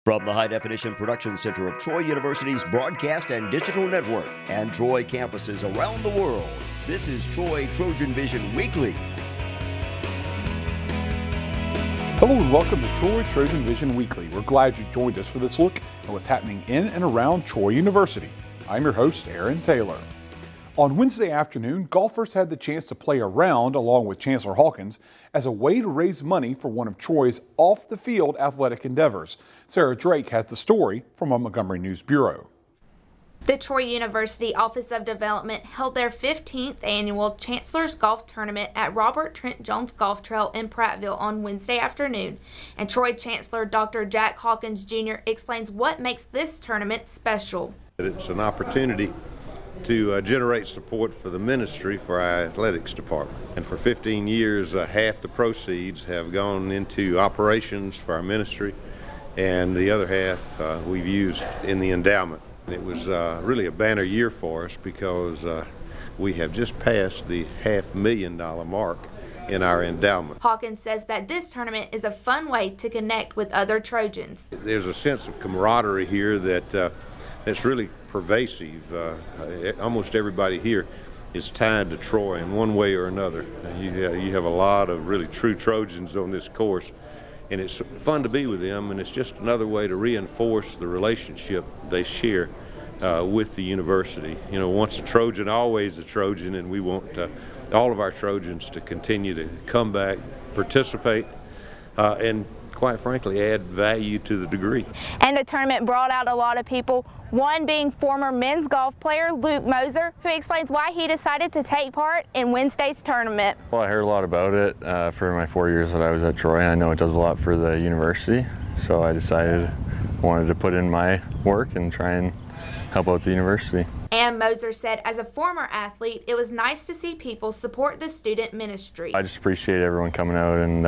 From the High Definition Production Center of Troy University's Broadcast and Digital Network and Troy campuses around the world, this is TrojanVision Weekly. Hello and welcome to TrojanVision Weekly. We're glad you joined us for this look at what's happening in and around Troy University. I'm your host, Aaron Taylor. On Wednesday afternoon, golfers had the chance to play around along with Chancellor Hawkins as a way to raise money for one of Troy's off-the-field athletic endeavors. Sarah Drake has the story from our Montgomery News Bureau. The Troy University Office of Development held their 15th annual Chancellors Golf Tournament at Robert Trent Jones Golf Trail in Prattville on Wednesday afternoon. And Troy Chancellor Dr. Jack Hawkins Jr. explains what makes this tournament special. It's an opportunity to generate support for the ministry for our athletics department. And for 15 years, half the proceeds have gone into operations for our ministry, and the other half we've used in the endowment. It was really a banner year for us because we have just passed the $500,000 mark in our endowment. Hawkins says that this tournament is a fun way to connect with other Trojans. There's a sense of camaraderie here that's really pervasive. Almost everybody here is tied to Troy in one way or another. You have a lot of really true Trojans on this course, and it's fun to be with them, and it's just another way to reinforce the relationship they share with the university. You know, once a Trojan, always a Trojan, and we want all of our Trojans to continue to come back, participate, and quite frankly, add value to the degree. And the tournament brought out a lot of people, one being former men's golf player Luke Moser, who explains why he decided to take part in Wednesday's tournament. Well, I heard a lot about it for my 4 years that I was at Troy, and I know it does a lot for the university, so I decided I wanted to put in my work and try and help out the university. And Moser said, as a former athlete, it was nice to see people support the student ministry. I just appreciate everyone coming out and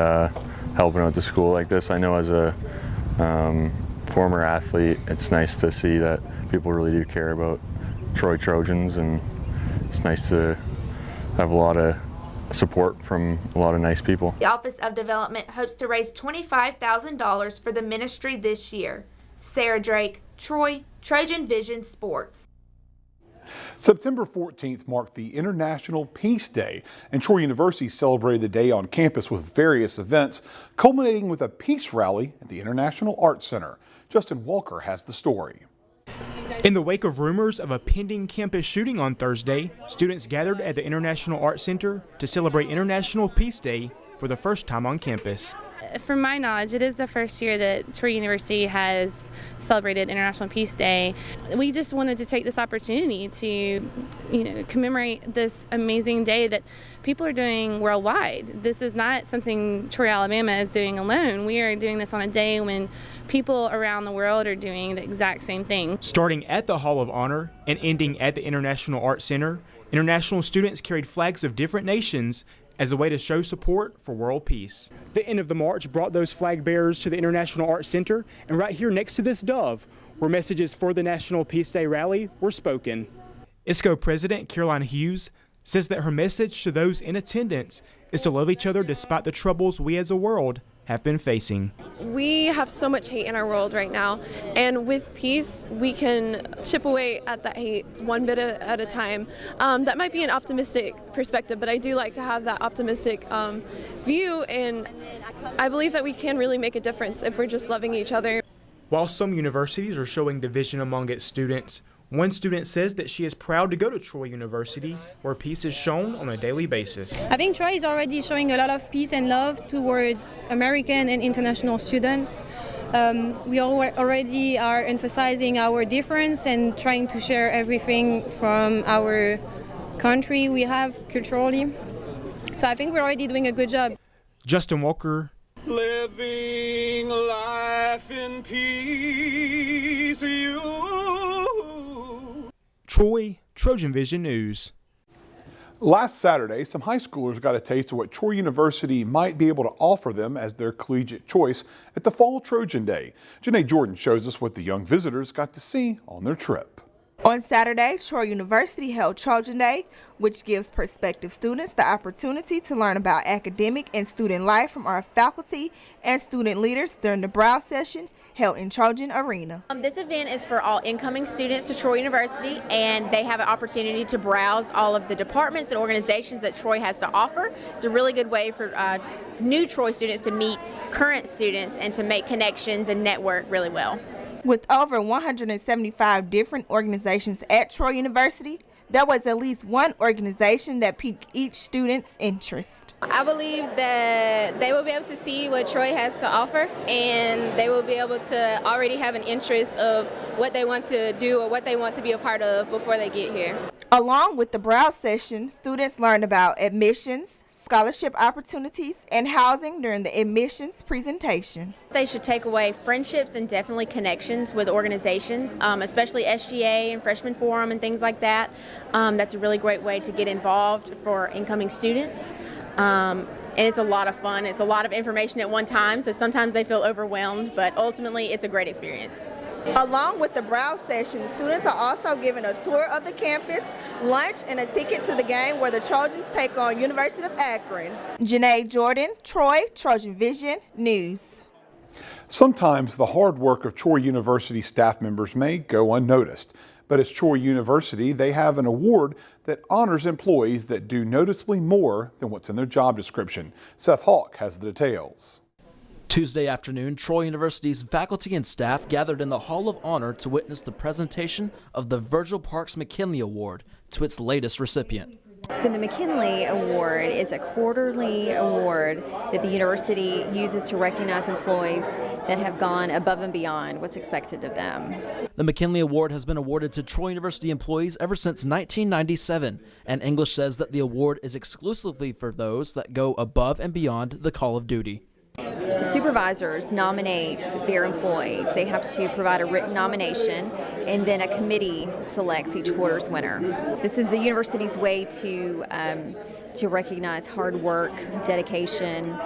helping out the school like this. I know as a former athlete, it's nice to see that people really do care about Troy Trojans, and it's nice to have a lot of support from a lot of nice people. The Office of Development hopes to raise $25,000 for the ministry this year. Sarah Drake, Troy, TrojanVision Sports. September 14th marked the International Peace Day, and Troy University celebrated the day on campus with various events, culminating with a peace rally at the International Arts Center. Justin Walker has the story. In the wake of rumors of a pending campus shooting on Thursday, students gathered at the International Arts Center to celebrate International Peace Day for the first time on campus. From my knowledge, it is the first year that Troy University has celebrated International Peace Day. We just wanted to take this opportunity to, commemorate this amazing day that people are doing worldwide. This is not something Troy, Alabama is doing alone. We are doing this on a day when people around the world are doing the exact same thing. Starting at the Hall of Honor and ending at the International Arts Center, international students carried flags of different nations as a way to show support for world peace. The end of the march brought those flag bearers to the International Arts Center, and right here next to this dove, where messages for the National Peace Day rally were spoken. ISCO President Caroline Hughes says that her message to those in attendance is to love each other despite the troubles we as a world have been facing. We have so much hate in our world right now, and with peace we can chip away at that hate one bit at a time. That might be an optimistic perspective, but I do like to have that optimistic view, and I believe that we can really make a difference if we're just loving each other. While some universities are showing division among its students, one student says that she is proud to go to Troy University, where peace is shown on a daily basis. I think Troy is already showing a lot of peace and love towards American and international students. We already are emphasizing our difference and trying to share everything from our country we have culturally. So I think we're already doing a good job. Justin Walker. Living life in peace, Troy, TrojanVision News. Last Saturday, some high schoolers got a taste of what Troy University might be able to offer them as their collegiate choice at the Fall Trojan Day. Janae Jordan shows us what the young visitors got to see on their trip. On Saturday, Troy University held Trojan Day, which gives prospective students the opportunity to learn about academic and student life from our faculty and student leaders during the brow session held in Trojan Arena. This event is for all incoming students to Troy University, and they have an opportunity to browse all of the departments and organizations that Troy has to offer. It's a really good way for new Troy students to meet current students and to make connections and network really well. With over 175 different organizations at Troy University, there was at least one organization that piqued each student's interest. I believe that they will be able to see what Troy has to offer, and they will be able to already have an interest of what they want to do or what they want to be a part of before they get here. Along with the browse session, students learned about admissions, scholarship opportunities, and housing during the admissions presentation. They should take away friendships and definitely connections with organizations, especially SGA and Freshman Forum and things like that. That's a really great way to get involved for incoming students. And it's a lot of fun. It's a lot of information at one time, so sometimes they feel overwhelmed, but ultimately it's a great experience. Along with the browse session, students are also given a tour of the campus, lunch, and a ticket to the game where the Trojans take on University of Akron. Janae Jordan, Troy, Trojan Vision News. Sometimes the hard work of Troy University staff members may go unnoticed, but at Troy University they have an award that honors employees that do noticeably more than what's in their job description. Seth Hawk has the details. Tuesday afternoon, Troy University's faculty and staff gathered in the Hall of Honor to witness the presentation of the Virgil Parks McKinley Award to its latest recipient. So the McKinley Award is a quarterly award that the university uses to recognize employees that have gone above and beyond what's expected of them. The McKinley Award has been awarded to Troy University employees ever since 1997, and English says that the award is exclusively for those that go above and beyond the call of duty. Supervisors nominate their employees. They have to provide a written nomination, and then a committee selects each quarter's winner. This is the university's way to recognize hard work, dedication,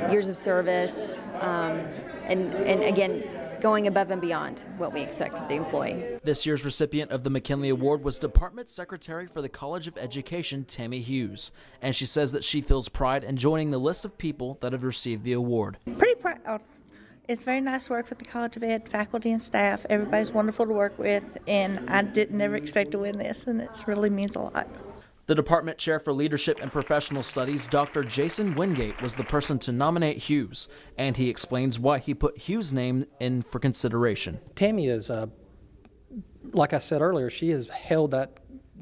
years of service, and again, going above and beyond what we expect of the employee. This year's recipient of the McKinley Award was Department Secretary for the College of Education, Tammy Hughes, and she says that she feels pride in joining the list of people that have received the award. Pretty proud. It's very nice to work with the College of Ed faculty and staff. Everybody's wonderful to work with, and I never expect to win this, and it really means a lot. The Department Chair for Leadership and Professional Studies, Dr. Jason Wingate, was the person to nominate Hughes, and he explains why he put Hughes' name in for consideration. Tammy is, like I said earlier, she has held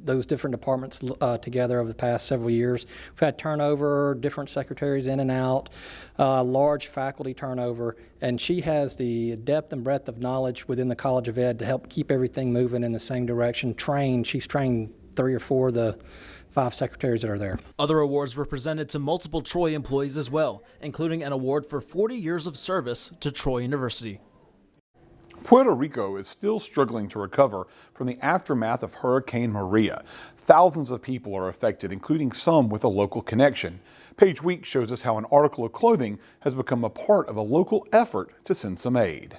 those different departments together over the past several years. We've had turnover, different secretaries in and out, large faculty turnover, and she has the depth and breadth of knowledge within the College of Ed to help keep everything moving in the same direction. She's trained 3 or 4 of the 5 secretaries that are there. Other awards were presented to multiple Troy employees as well, including an award for 40 years of service to Troy University. Puerto Rico is still struggling to recover from the aftermath of Hurricane Maria. Thousands of people are affected, including some with a local connection. Page Week shows us how an article of clothing has become a part of a local effort to send some aid.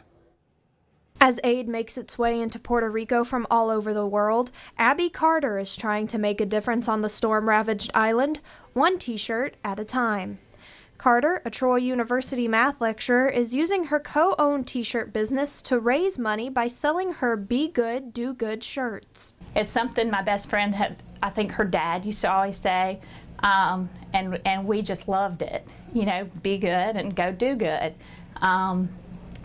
As aid makes its way into Puerto Rico from all over the world, Abby Carter is trying to make a difference on the storm-ravaged island, one t-shirt at a time. Carter, a Troy University math lecturer, is using her co-owned t-shirt business to raise money by selling her Be Good, Do Good shirts. It's something my best friend I think her dad used to always say, and we just loved it. You know, be good and go do good.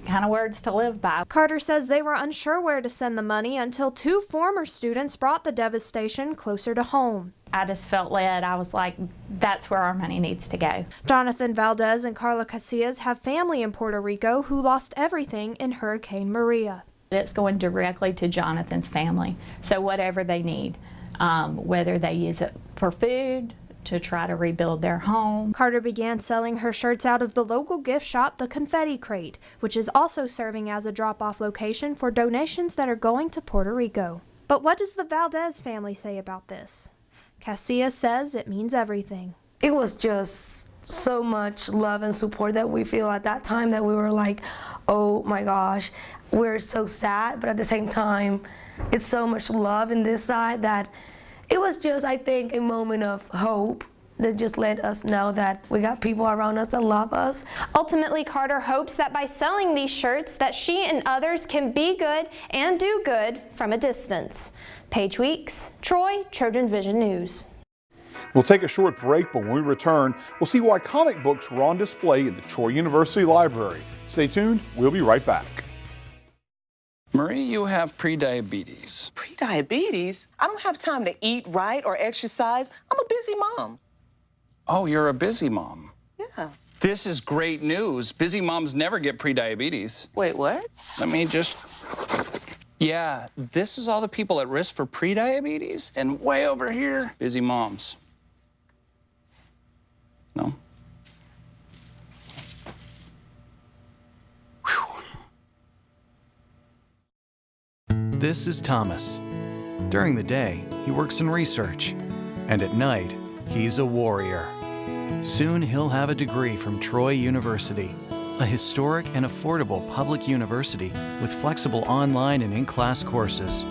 Kind of words to live by. Carter says they were unsure where to send the money until 2 former students brought the devastation closer to home. I just felt led. I was like, that's where our money needs to go. Jonathan Valdez and Carla Casillas have family in Puerto Rico who lost everything in Hurricane Maria. It's going directly to Jonathan's family. So whatever they need, whether they use it for food, to try to rebuild their home. Carter began selling her shirts out of the local gift shop, The Confetti Crate, which is also serving as a drop-off location for donations that are going to Puerto Rico. But what does the Valdez family say about this? Casillas says it means everything. It was just so much love and support that we feel at that time that we were like, oh my gosh, we're so sad, but at the same time, it's so much love in this side that it was just, I think, a moment of hope that just let us know that we got people around us that love us. Ultimately, Carter hopes that by selling these shirts that she and others can be good and do good from a distance. Paige Weeks, Troy, TrojanVision News. We'll take a short break, but when we return, we'll see why comic books were on display in the Troy University Library. Stay tuned, we'll be right back. Marie, you have prediabetes. Prediabetes? I don't have time to eat right or exercise. I'm a busy mom. Oh, you're a busy mom. Yeah. This is great news. Busy moms never get prediabetes. Wait, what? Let me just... Yeah, this is all the people at risk for prediabetes, and way over here, busy moms. No? This is Thomas. During the day, he works in research, and at night, he's a warrior. Soon he'll have a degree from Troy University, a historic and affordable public university with flexible online and in-class courses,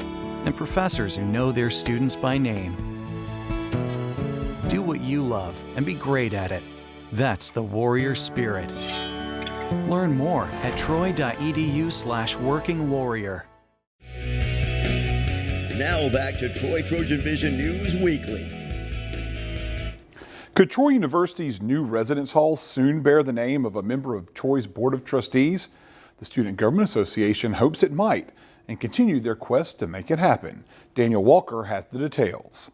and professors who know their students by name. Do what you love and be great at it. That's the warrior spirit. Learn more at troy.edu/workingwarrior. Now back to Troy TrojanVision News Weekly. Could Troy University's new residence hall soon bear the name of a member of Troy's Board of Trustees? The Student Government Association hopes it might and continued their quest to make it happen. Daniel Walker has the details.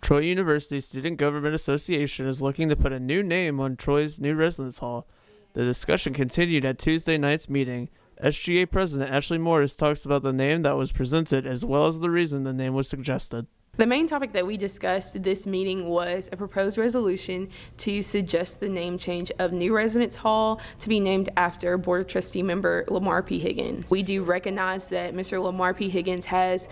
Troy University Student Government Association is looking to put a new name on Troy's new residence hall. The discussion continued at Tuesday night's meeting. SGA President Ashley Morris talks about the name that was presented as well as the reason the name was suggested. The main topic that we discussed at this meeting was a proposed resolution to suggest the name change of New Residence Hall to be named after Board of Trustee member Lamar P. Higgins. We do recognize that Mr. Lamar P. Higgins has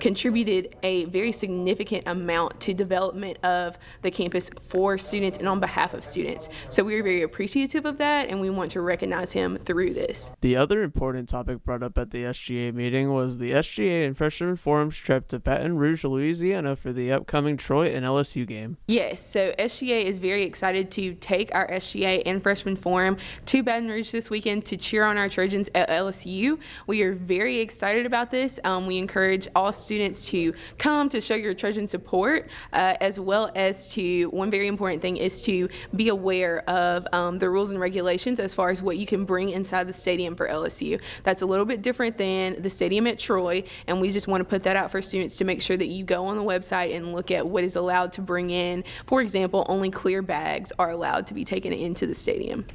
contributed a very significant amount to development of the campus for students and on behalf of students. So we are very appreciative of that, and we want to recognize him through this. The other important topic brought up at the SGA meeting was the SGA and Freshman Forum's trip to Baton Rouge, Louisiana for the upcoming Troy and LSU game. Yes, so SGA is very excited to take our SGA and Freshman Forum to Baton Rouge this weekend to cheer on our Trojans at LSU. We are very excited about this. We encourage all students to come to show your Trojan support, as well as to, one very important thing is to be aware of the rules and regulations as far as what you can bring inside the stadium for LSU. That's a little bit different than the stadium at Troy, and we just want to put that out for students to make sure that you go on the website and look at what is allowed to bring in. For example, only clear bags are allowed to be taken into the stadium.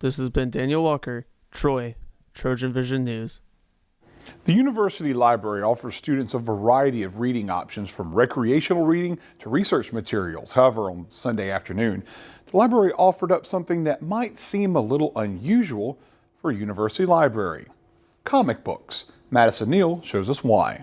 This has been Daniel Walker, Troy, TrojanVision News. The university library offers students a variety of reading options from recreational reading to research materials. However, on Sunday afternoon, the library offered up something that might seem a little unusual for a university library: comic books. Madison Neal shows us why.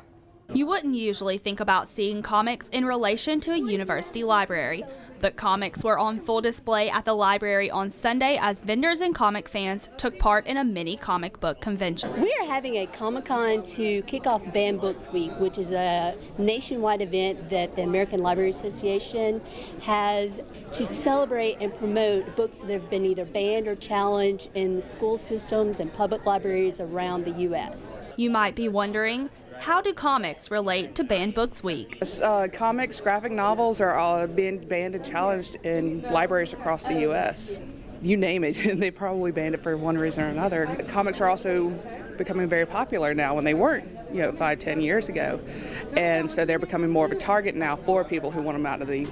You wouldn't usually think about seeing comics in relation to a university library, but comics were on full display at the library on Sunday as vendors and comic fans took part in a mini comic book convention. We are having a Comic-Con to kick off Banned Books Week, which is a nationwide event that the American Library Association has to celebrate and promote books that have been either banned or challenged in school systems and public libraries around the U.S. You might be wondering, how do comics relate to Banned Books Week? Comics, graphic novels are all being banned and challenged in libraries across the U.S. You name it, they probably banned it for one reason or another. Comics are also becoming very popular now when they weren't, 5-10 years ago. And so they're becoming more of a target now for people who want them out of the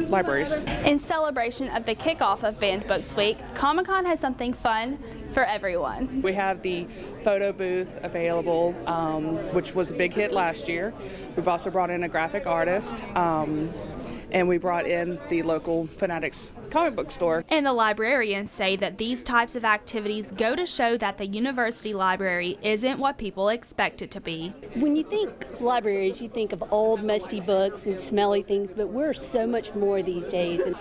libraries. In celebration of the kickoff of Banned Books Week, Comic-Con has something fun for everyone. We have the photo booth available, which was a big hit last year. We've also brought in a graphic artist, and we brought in the local Fanatics comic book store. And the librarians say that these types of activities go to show that the university library isn't what people expect it to be. When you think libraries, you think of old, musty books and smelly things, but we're so much more these days. And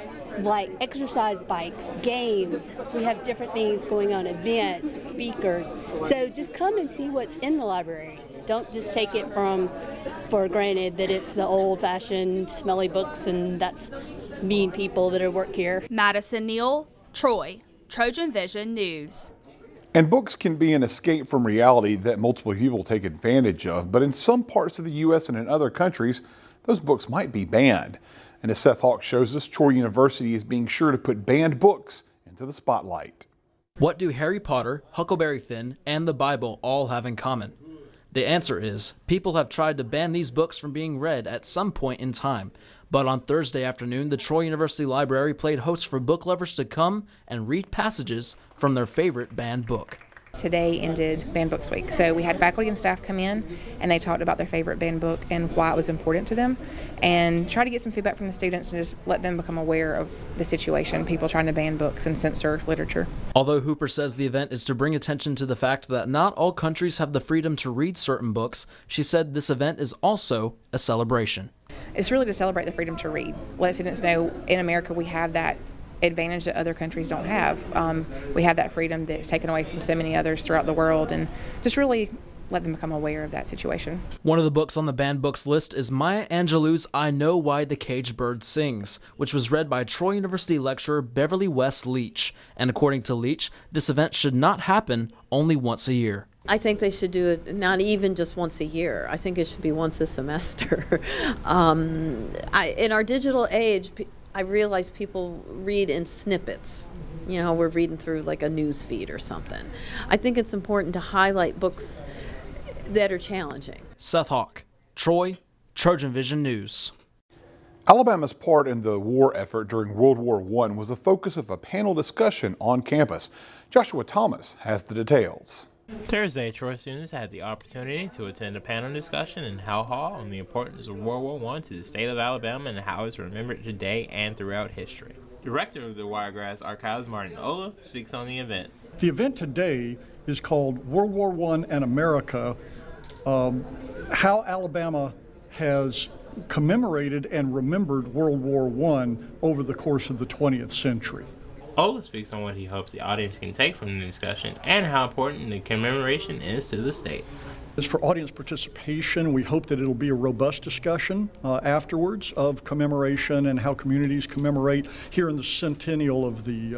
like exercise bikes, games, we have different things going on, events, speakers. So just come and see what's in the library. Don't just take it for granted that it's the old-fashioned, smelly books and that's mean people that work here. Madison Neal, Troy, Trojan Vision News. And books can be an escape from reality that multiple people take advantage of, but in some parts of the U.S. and in other countries, those books might be banned. And as Seth Hawk shows us, Troy University is being sure to put banned books into the spotlight. What do Harry Potter, Huckleberry Finn, and the Bible all have in common? The answer is, people have tried to ban these books from being read at some point in time. But on Thursday afternoon, the Troy University Library played host for book lovers to come and read passages from their favorite banned book. Today ended Banned Books Week, so we had faculty and staff come in and they talked about their favorite banned book and why it was important to them, and try to get some feedback from the students and just let them become aware of the situation, people trying to ban books and censor literature. Although Hooper says the event is to bring attention to the fact that not all countries have the freedom to read certain books, she said this event is also a celebration. It's really to celebrate the freedom to read. Let students know in America we have that advantage that other countries don't have. We have that freedom that's taken away from so many others throughout the world, and just really let them become aware of that situation. One of the books on the banned books list is Maya Angelou's I Know Why the Caged Bird Sings, which was read by Troy University lecturer Beverly West Leach. And according to Leach, this event should not happen only once a year. I think they should do it not even just once a year. I think it should be once a semester. In our digital age, I realize people read in snippets. You know, we're reading through like a news feed or something. I think it's important to highlight books that are challenging. Seth Hawk, Troy, Trojan Vision News. Alabama's part in the war effort during World War I was the focus of a panel discussion on campus. Joshua Thomas has the details. Thursday, Troy students had the opportunity to attend a panel discussion in Howe Hall on the importance of World War I to the state of Alabama and how it's remembered today and throughout history. Director of the Wiregrass Archives, Martin Ola, speaks on the event. The event today is called World War I and America, how Alabama has commemorated and remembered World War I over the course of the 20th century. Ola speaks on what he hopes the audience can take from the discussion and how important the commemoration is to the state. As for audience participation, we hope that it'll be a robust discussion afterwards of commemoration and how communities commemorate here in the centennial of the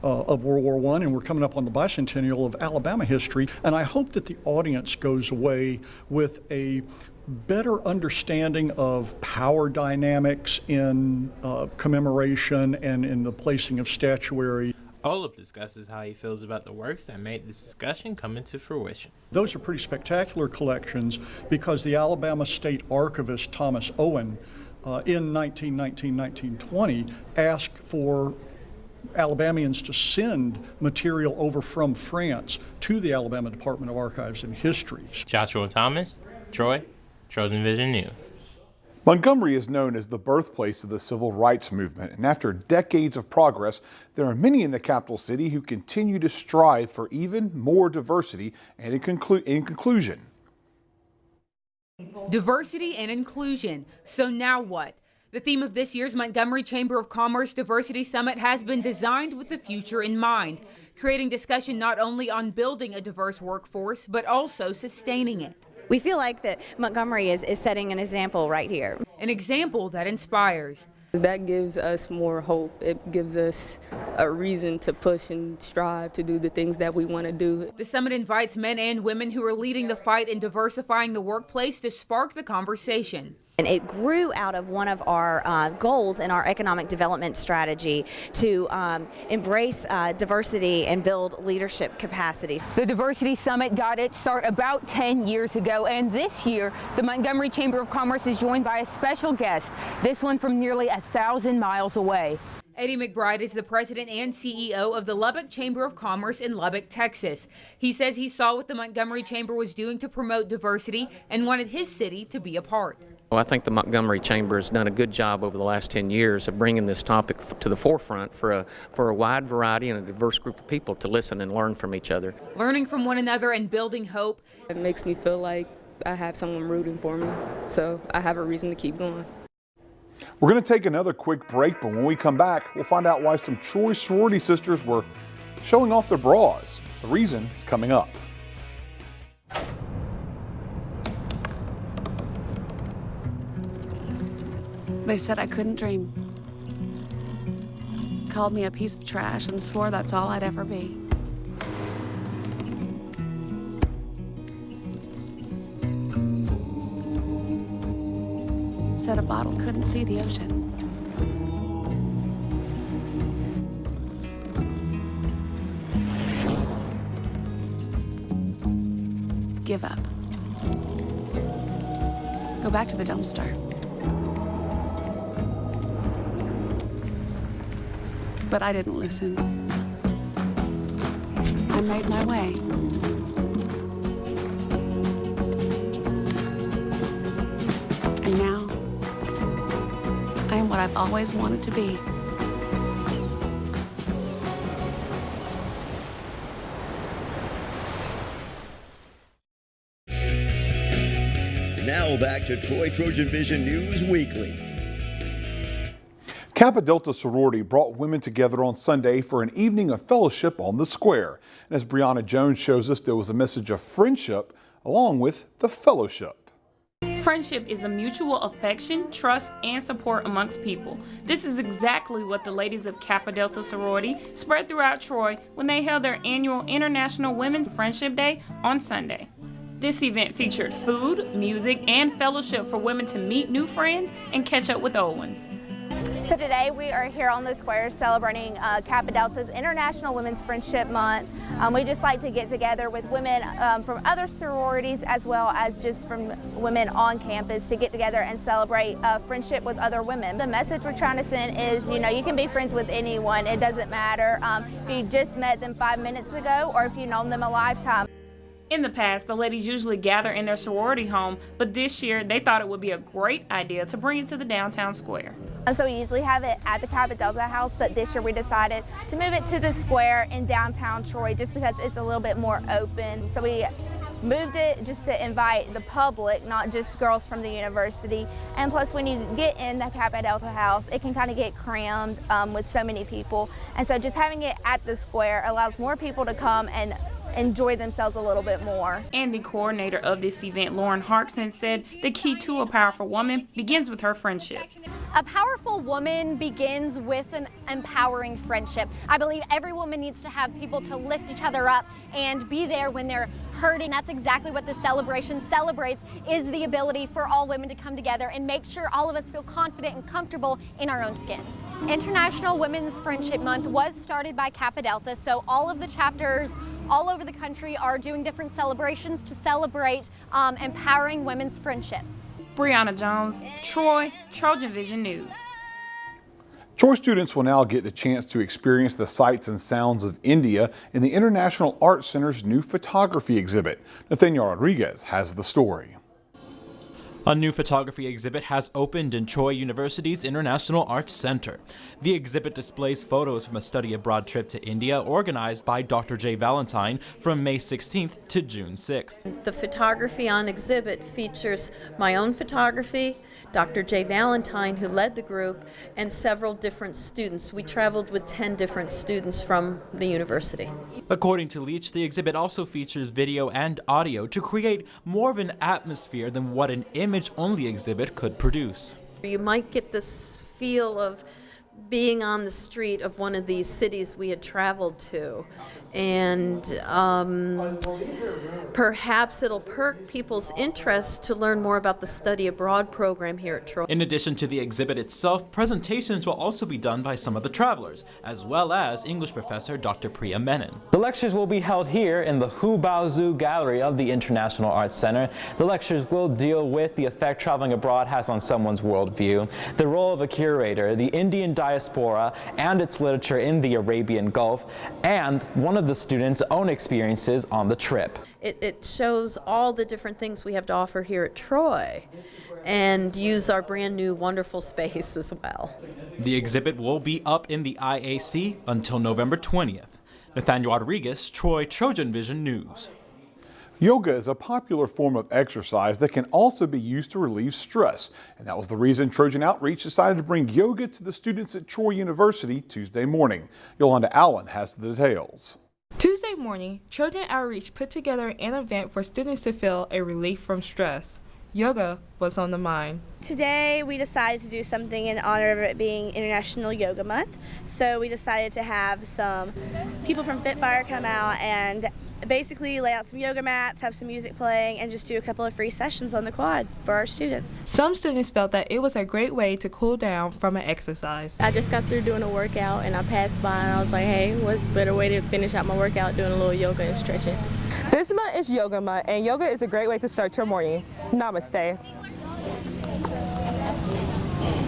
of World War I, and we're coming up on the bicentennial of Alabama history. And I hope that the audience goes away with a better understanding of power dynamics in commemoration and in the placing of statuary. Olaf discusses how he feels about the works that made this discussion come into fruition. Those are pretty spectacular collections because the Alabama State Archivist Thomas Owen in 1920 asked for Alabamians to send material over from France to the Alabama Department of Archives and History. Joshua Thomas, Troy, Trojan Vision News. Montgomery is known as the birthplace of the civil rights movement, and after decades of progress, there are many in the capital city who continue to strive for even more diversity. And in conclusion, diversity and inclusion. So now what? The theme of this year's Montgomery Chamber of Commerce Diversity Summit has been designed with the future in mind, creating discussion not only on building a diverse workforce, but also sustaining it. We feel like that Montgomery is setting an example right here. An example that inspires. That gives us more hope. It gives us a reason to push and strive to do the things that we want to do. The summit invites men and women who are leading the fight in diversifying the workplace to spark the conversation. And it grew out of one of our goals in our economic development strategy to embrace diversity and build leadership capacity. The Diversity Summit got its start about 10 years ago, and this year the Montgomery Chamber of Commerce is joined by a special guest, this one from nearly 1,000 miles away. Eddie McBride is the president and CEO of the Lubbock Chamber of Commerce in Lubbock, Texas. He says he saw what the Montgomery Chamber was doing to promote diversity and wanted his city to be a part. Well, I think the Montgomery Chamber has done a good job over the last 10 years of bringing this topic to the forefront for a wide variety and a diverse group of people to listen and learn from each other. Learning from one another and building hope. It makes me feel like I have someone rooting for me, so I have a reason to keep going. We're going to take another quick break, but when we come back, we'll find out why some Troy sorority sisters were showing off their bras. The reason is coming up. They said I couldn't dream. called me a piece of trash and swore that's all I'd ever be. Said a bottle couldn't see the ocean. Give up. Go back to the dumpster. But I didn't listen. I made my way. And now, I am what I've always wanted to be. Now back to Troy Trojan Vision News Weekly. Kappa Delta sorority brought women together on Sunday for an evening of fellowship on the square. And as Brianna Jones shows us, there was a message of friendship along with the fellowship. Friendship is a mutual affection, trust, and support amongst people. This is exactly what the ladies of Kappa Delta sorority spread throughout Troy when they held their annual International Women's Friendship Day on Sunday. This event featured food, music, and fellowship for women to meet new friends and catch up with old ones. So today we are here on the square celebrating Kappa Delta's International Women's Friendship Month. We just like to get together with women from other sororities as well as just from women on campus to get together and celebrate friendship with other women. The message we're trying to send is, you can be friends with anyone. It doesn't matter if you just met them 5 minutes ago or if you've known them a lifetime. In the past, the ladies usually gather in their sorority home, but this year they thought it would be a great idea to bring it to the downtown square. So we usually have it at the Kappa Delta house, but this year we decided to move it to the square in downtown Troy just because it's a little bit more open. So we moved it just to invite the public, not just girls from the university. And plus, when you get in the Kappa Delta house, it can kind of get crammed with so many people. And so just having it at the square allows more people to come and enjoy themselves a little bit more. And the coordinator of this event, Lauren Harkson, said the key to a powerful woman begins with her friendship. A powerful woman begins with an empowering friendship. I believe every woman needs to have people to lift each other up and be there when they're hurting. That's exactly what this celebration celebrates, is the ability for all women to come together and make sure all of us feel confident and comfortable in our own skin. International Women's Friendship Month was started by Kappa Delta, so all of the chapters all over the country are doing different celebrations to celebrate empowering women's friendship. Brianna Jones, Troy, Trojan Vision News. Troy students will now get a chance to experience the sights and sounds of India in the International Art Center's new photography exhibit. Nathaniel Rodriguez has the story. A new photography exhibit has opened in Troy University's International Arts Center. The exhibit displays photos from a study abroad trip to India organized by Dr. J. Valentine from May 16th to June 6th. The photography on exhibit features my own photography, Dr. J. Valentine, who led the group, and several different students. We traveled with 10 different students from the university. According to Leach, the exhibit also features video and audio to create more of an atmosphere than what an image-only exhibit could produce. You might get this feel of being on the street of one of these cities we had traveled to, and perhaps it'll perk people's interest to learn more about the study abroad program here at Troy. In addition to the exhibit itself, presentations will also be done by some of the travelers, as well as English professor Dr. Priya Menon. The lectures will be held here in the Hu Bao Zhu Gallery of the International Arts Center. The lectures will deal with the effect traveling abroad has on someone's worldview, the role of a curator, the Indian diaspora and its literature in the Arabian Gulf, and one of the students' own experiences on the trip. It shows all the different things we have to offer here at Troy and use our brand new wonderful space as well. The exhibit will be up in the IAC until November 20th. Nathaniel Rodriguez, Troy Trojan Vision News. Yoga is a popular form of exercise that can also be used to relieve stress. And that was the reason Trojan Outreach decided to bring yoga to the students at Troy University Tuesday morning. Yolanda Allen has the details. Tuesday morning, Trojan Outreach put together an event for students to feel a relief from stress. yoga was on the mind. Today we decided to do something in honor of it being International Yoga Month. So we decided to have some people from Fitfire come out and basically lay out some yoga mats, have some music playing, and just do a couple of free sessions on the quad for our students. Some students felt that it was a great way to cool down from an exercise. I just got through doing a workout and I passed by and I was like, hey, what better way to finish out my workout doing a little yoga and stretching. This month is Yoga Month, and yoga is a great way to start your morning. Namaste.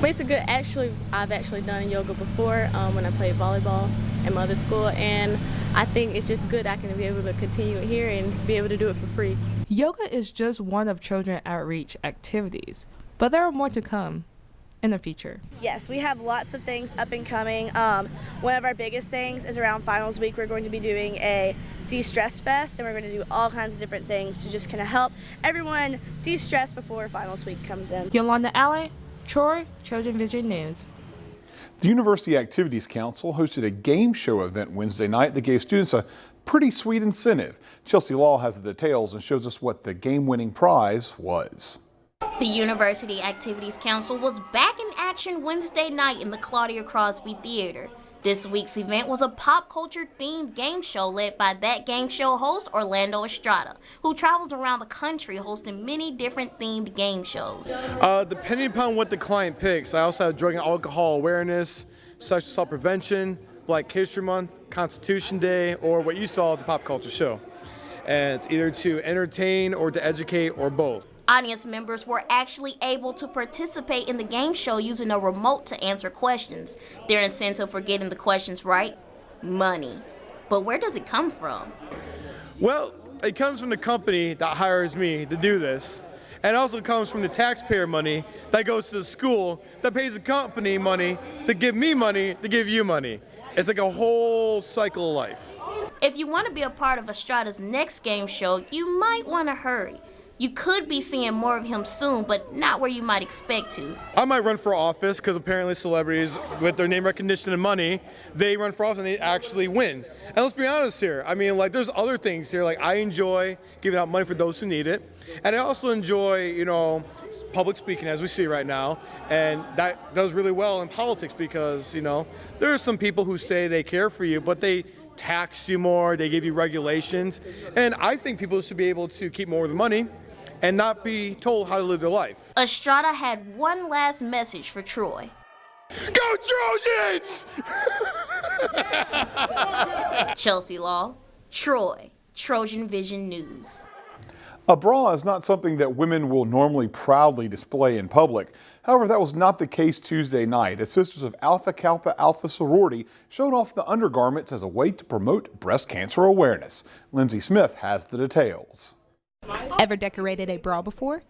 It's a good, I've actually done yoga before when I played volleyball at my other school, and I think it's just good I can be able to continue it here and be able to do it for free. Yoga is just one of Trojan outreach activities, but there are more to come in the future. Yes, we have lots of things up and coming. One of our biggest things is around finals week. We're going to be doing a de-stress fest, and we're going to do all kinds of different things to just kind of help everyone de-stress before finals week comes in. Yolanda Allen, Troy, TrojanVision News. The University Activities Council hosted a game show event Wednesday night that gave students a pretty sweet incentive. Chelsea Law has the details and shows us what the game-winning prize was. The University Activities Council was back in action Wednesday night in the Claudia Crosby Theater. This week's event was a pop culture themed game show led by that game show host Orlando Estrada, who travels around the country hosting many different themed game shows. Depending upon what the client picks, I also have drug and alcohol awareness, sexual assault prevention, Black History Month, Constitution Day, or what you saw at the pop culture show. And it's either to entertain or to educate or both. Audience members were actually able to participate in the game show using a remote to answer questions. Their incentive for getting the questions right? Money. But where does it come from? Well, it comes from the company that hires me to do this. And it also comes from the taxpayer money that goes to the school that pays the company money to give me money to give you money. It's like a whole cycle of life. If you want to be a part of Estrada's next game show, you might want to hurry. You could be seeing more of him soon, but not where you might expect to. I might run for office because apparently celebrities, with their name recognition and money, they run for office and they actually win. And let's be honest here. I mean, like, there's other things here. Like, I enjoy giving out money for those who need it. And I also enjoy, public speaking, as we see right now. And that does really well in politics because, there are some people who say they care for you, but they tax you more, they give you regulations. And I think people should be able to keep more of the money and not be told how to live their life. Estrada had one last message for Troy. Go Trojans! Chelsea Law, Troy, TrojanVision News. A bra is not something that women will normally proudly display in public. However, that was not the case Tuesday night as Sisters of Alpha Kappa Alpha sorority showed off the undergarments as a way to promote breast cancer awareness. Lindsay Smith has the details. Ever decorated a bra before?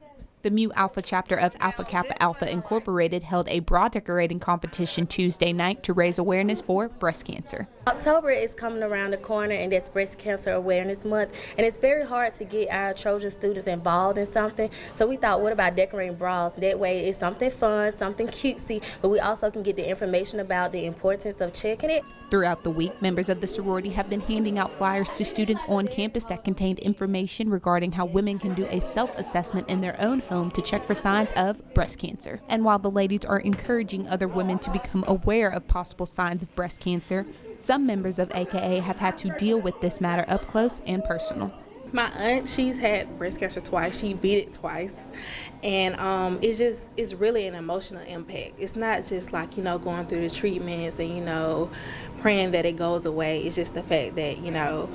The Mu Alpha chapter of Alpha Kappa Alpha Incorporated held a bra decorating competition Tuesday night to raise awareness for breast cancer. October is coming around the corner, and that's Breast Cancer Awareness Month, and it's very hard to get our Trojan students involved in something. So we thought, what about decorating bras? That way it's something fun, something cutesy, but we also can get the information about the importance of checking it. Throughout the week, members of the sorority have been handing out flyers to students on campus that contained information regarding how women can do a self-assessment in their own home to check for signs of breast cancer. And while the ladies are encouraging other women to become aware of possible signs of breast cancer, some members of AKA have had to deal with this matter up close and personal. My aunt, she's had breast cancer twice. She beat it twice. And it's really an emotional impact. It's not just like, going through the treatments and, praying that it goes away. It's just the fact that,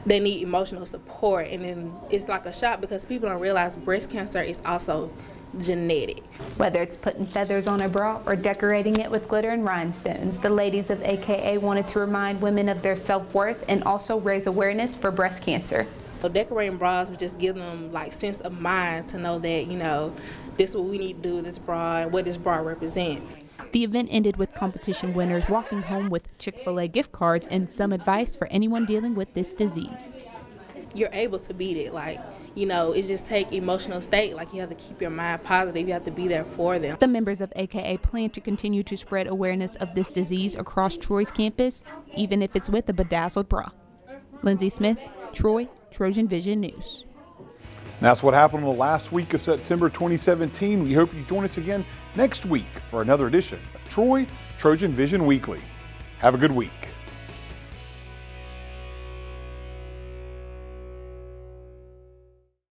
they need emotional support. And then it's like a shock because people don't realize breast cancer is also genetic. Whether it's putting feathers on a bra or decorating it with glitter and rhinestones, the ladies of AKA wanted to remind women of their self-worth and also raise awareness for breast cancer. So decorating bras would just give them sense of mind to know that, this is what we need to do with this bra and what this bra represents. The event ended with competition winners walking home with Chick-fil-A gift cards and some advice for anyone dealing with this disease. You're able to beat it. It just take emotional state. You have to keep your mind positive. You have to be there for them. The members of AKA plan to continue to spread awareness of this disease across Troy's campus, even if it's with a bedazzled bra. Lindsay Smith, Troy, TrojanVision News. And that's what happened in the last week of September 2017. We hope you join us again next week for another edition of Troy Trojan Vision Weekly. Have a good week.